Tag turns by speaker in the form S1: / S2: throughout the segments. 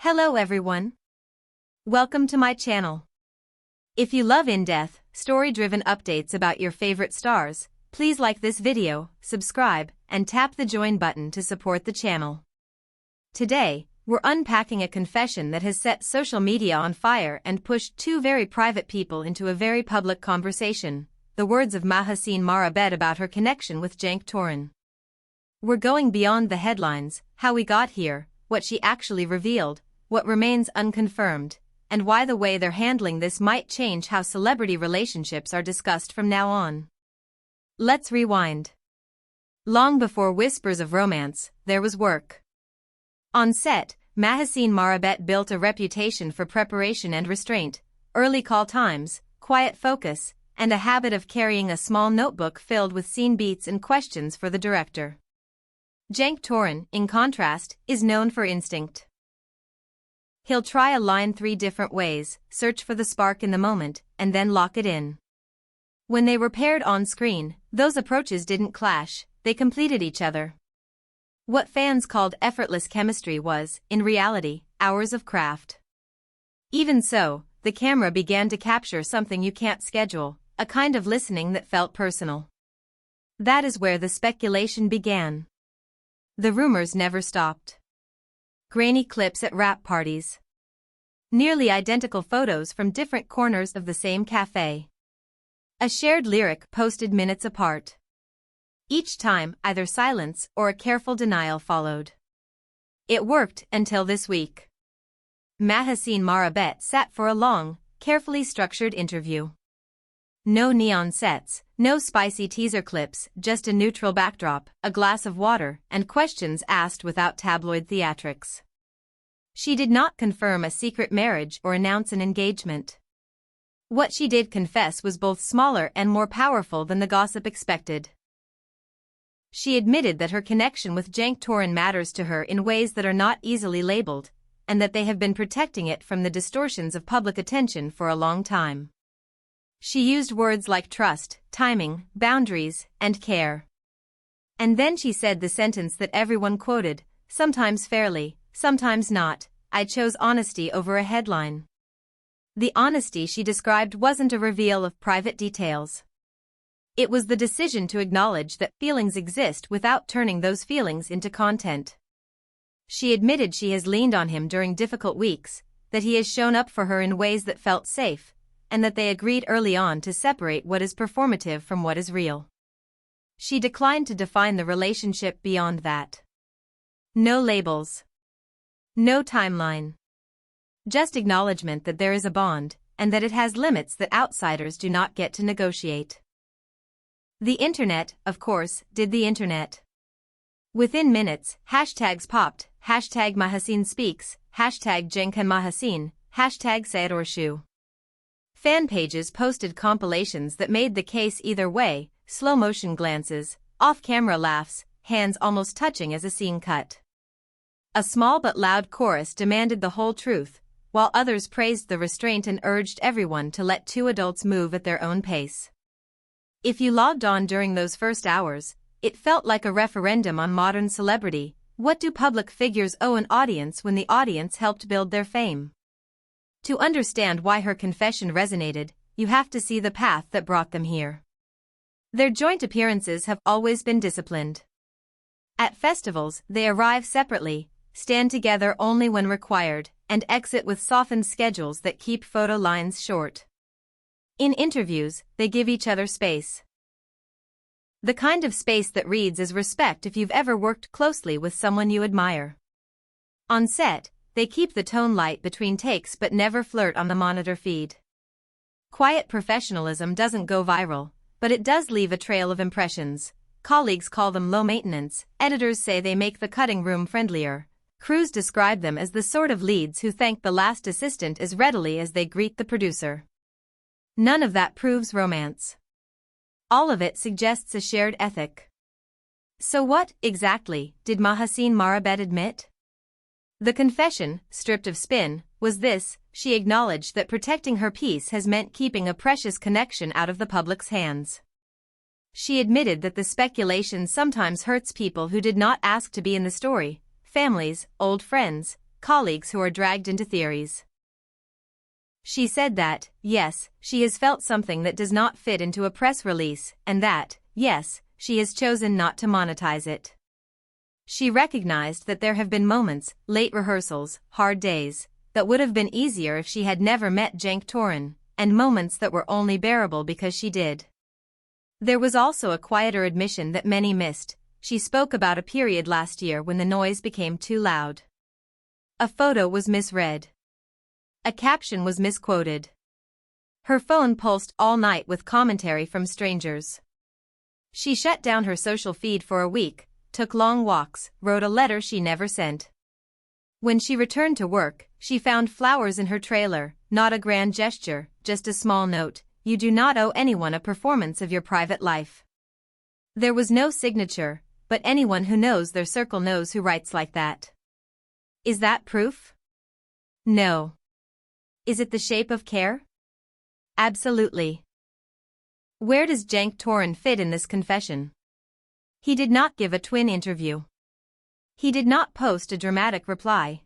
S1: Hello everyone. Welcome to my channel. If you love in-depth, story-driven updates about your favorite stars, please like this video, subscribe, and tap the join button to support the channel. Today, we're unpacking a confession that has set social media on fire and pushed two very private people into a very public conversation, the words of Mahassine about her connection with Jenk Torin. We're going beyond the headlines, how we got here, what she actually revealed, what remains unconfirmed, and why the way they're handling this might change how celebrity relationships are discussed from now on. Let's rewind. Long before whispers of romance, there was work. On set, Mahassine built a reputation for preparation and restraint, early call times, quiet focus, and a habit of carrying a small notebook filled with scene beats and questions for the director. Jenk Torin, in contrast, is known for instinct. He'll try a line 3 different ways, search for the spark in the moment, and then lock it in. When they were paired on screen, those approaches didn't clash, they completed each other. What fans called effortless chemistry was, in reality, hours of craft. Even so, the camera began to capture something you can't schedule, a kind of listening that felt personal. That is where the speculation began. The rumors never stopped. Grainy clips at rap parties. Nearly identical photos from different corners of the same cafe. A shared lyric posted minutes apart. Each time, either silence or a careful denial followed. It worked until this week. Mahassine sat for a long, carefully structured interview. No neon sets, no spicy teaser clips, just a neutral backdrop, a glass of water, and questions asked without tabloid theatrics. She did not confirm a secret marriage or announce an engagement. What she did confess was both smaller and more powerful than the gossip expected. She admitted that her connection with Jenk Torin matters to her in ways that are not easily labeled, and that they have been protecting it from the distortions of public attention for a long time. She used words like trust, timing, boundaries, and care. And then she said the sentence that everyone quoted, sometimes fairly, sometimes not, I chose honesty over a headline. The honesty she described wasn't a reveal of private details. It was the decision to acknowledge that feelings exist without turning those feelings into content. She admitted she has leaned on him during difficult weeks, that he has shown up for her in ways that felt safe, and that they agreed early on to separate what is performative from what is real. She declined to define the relationship beyond that. No labels. No timeline. Just acknowledgement that there is a bond, and that it has limits that outsiders do not get to negotiate. The internet, of course, did the internet. Within minutes, hashtags popped, hashtag Mahassine speaks, hashtag Cenk and Mahassine, hashtag Sayadorshu. Fan pages posted compilations that made the case either way, slow-motion glances, off-camera laughs, hands almost touching as a scene cut. A small but loud chorus demanded the whole truth, while others praised the restraint and urged everyone to let two adults move at their own pace. If you logged on during those first hours, it felt like a referendum on modern celebrity. What do public figures owe an audience when the audience helped build their fame? To understand why her confession resonated, you have to see the path that brought them here. Their joint appearances have always been disciplined. At festivals, they arrive separately, stand together only when required, and exit with softened schedules that keep photo lines short. In interviews, they give each other space. The kind of space that reads as respect if you've ever worked closely with someone you admire. On set, they keep the tone light between takes but never flirt on the monitor feed. Quiet professionalism doesn't go viral, but it does leave a trail of impressions. Colleagues call them low maintenance, editors say they make the cutting room friendlier. Crews describe them as the sort of leads who thank the last assistant as readily as they greet the producer. None of that proves romance. All of it suggests a shared ethic. So what, exactly, did Mahassine admit? The confession, stripped of spin, was this: she acknowledged that protecting her peace has meant keeping a precious connection out of the public's hands. She admitted that the speculation sometimes hurts people who did not ask to be in the story, families, old friends, colleagues who are dragged into theories. She said that, yes, she has felt something that does not fit into a press release, and that, yes, she has chosen not to monetize it. She recognized that there have been moments, late rehearsals, hard days, that would have been easier if she had never met Jenk Torin, and moments that were only bearable because she did. There was also a quieter admission that many missed. She spoke about a period last year when the noise became too loud. A photo was misread. A caption was misquoted. Her phone pulsed all night with commentary from strangers. She shut down her social feed for a week, took long walks, wrote a letter she never sent. When she returned to work, she found flowers in her trailer, not a grand gesture, just a small note: "You do not owe anyone a performance of your private life." There was no signature, but anyone who knows their circle knows who writes like that. Is that proof? No. Is it the shape of care? Absolutely. Where does Jenk Torin fit in this confession? He did not give a twin interview. He did not post a dramatic reply.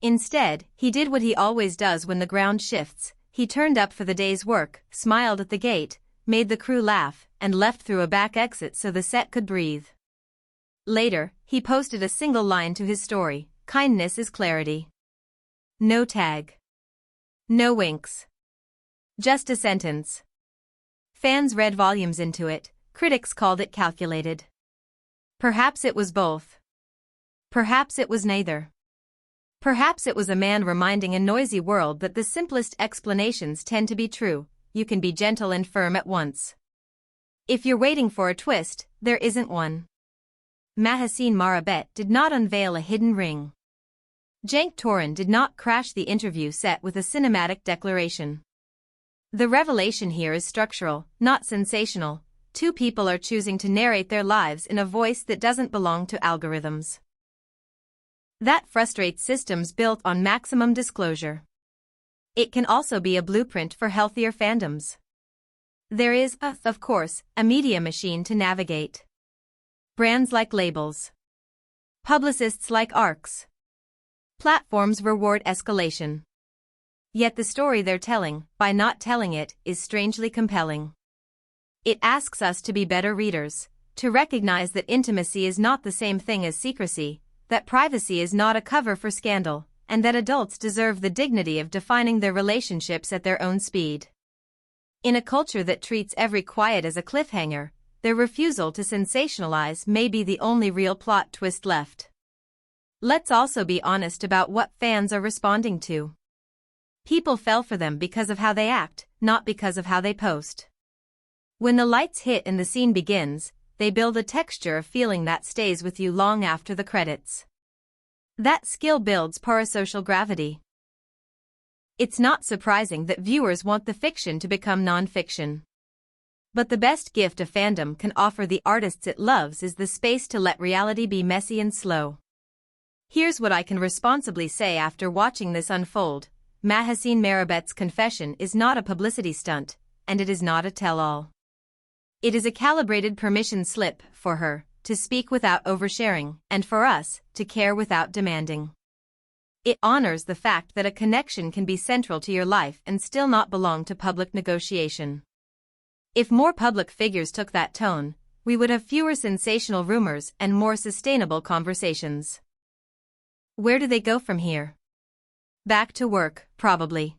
S1: Instead, he did what he always does when the ground shifts. He turned up for the day's work, smiled at the gate, made the crew laugh, and left through a back exit so the set could breathe. Later, he posted a single line to his story: "Kindness is clarity." No tag. No winks. Just a sentence. Fans read volumes into it, critics called it calculated. Perhaps it was both. Perhaps it was neither. Perhaps it was a man reminding a noisy world that the simplest explanations tend to be true: you can be gentle and firm at once. If you're waiting for a twist, there isn't one. Mahassine did not unveil a hidden ring. Jenk Torin did not crash the interview set with a cinematic declaration. The revelation here is structural, not sensational. Two people are choosing to narrate their lives in a voice that doesn't belong to algorithms. That frustrates systems built on maximum disclosure. It can also be a blueprint for healthier fandoms. There is, of course, a media machine to navigate. Brands like labels. Publicists like arcs. Platforms reward escalation. Yet the story they're telling, by not telling it, is strangely compelling. It asks us to be better readers, to recognize that intimacy is not the same thing as secrecy, that privacy is not a cover for scandal, and that adults deserve the dignity of defining their relationships at their own speed. In a culture that treats every quiet as a cliffhanger, their refusal to sensationalize may be the only real plot twist left. Let's also be honest about what fans are responding to. People fell for them because of how they act, not because of how they post. When the lights hit and the scene begins, they build a texture of feeling that stays with you long after the credits. That skill builds parasocial gravity. It's not surprising that viewers want the fiction to become non-fiction. But the best gift a fandom can offer the artists it loves is the space to let reality be messy and slow. Here's what I can responsibly say after watching this unfold: Mahassine confession is not a publicity stunt, and it is not a tell-all. It is a calibrated permission slip for her to speak without oversharing, and for us to care without demanding. It honors the fact that a connection can be central to your life and still not belong to public negotiation. If more public figures took that tone, we would have fewer sensational rumors and more sustainable conversations. Where do they go from here? Back to work, probably.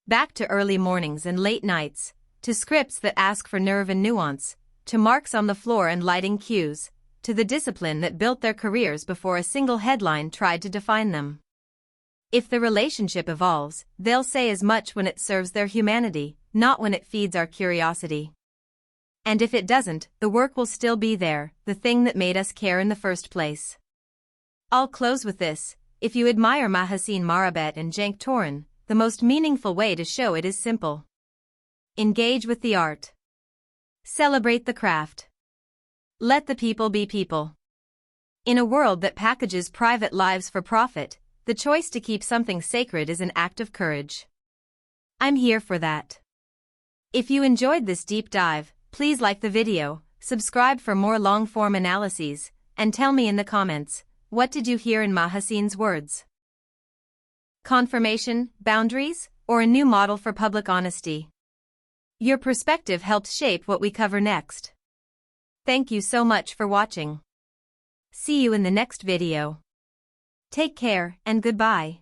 S1: Back to early mornings and late nights, to scripts that ask for nerve and nuance, to marks on the floor and lighting cues, to the discipline that built their careers before a single headline tried to define them. If the relationship evolves, they'll say as much when it serves their humanity, not when it feeds our curiosity. And if it doesn't, the work will still be there, the thing that made us care in the first place. I'll close with this: if you admire Mahassine and Jenk Torin, the most meaningful way to show it is simple. Engage with the art. Celebrate the craft. Let the people be people. In a world that packages private lives for profit, the choice to keep something sacred is an act of courage. I'm here for that. If you enjoyed this deep dive, please like the video, subscribe for more long-form analyses, and tell me in the comments, what did you hear in Mahassine's words? confirmation, boundaries, or a new model for public honesty? Your perspective helps shape what we cover next. Thank you so much for watching. See you in the next video. Take care and goodbye.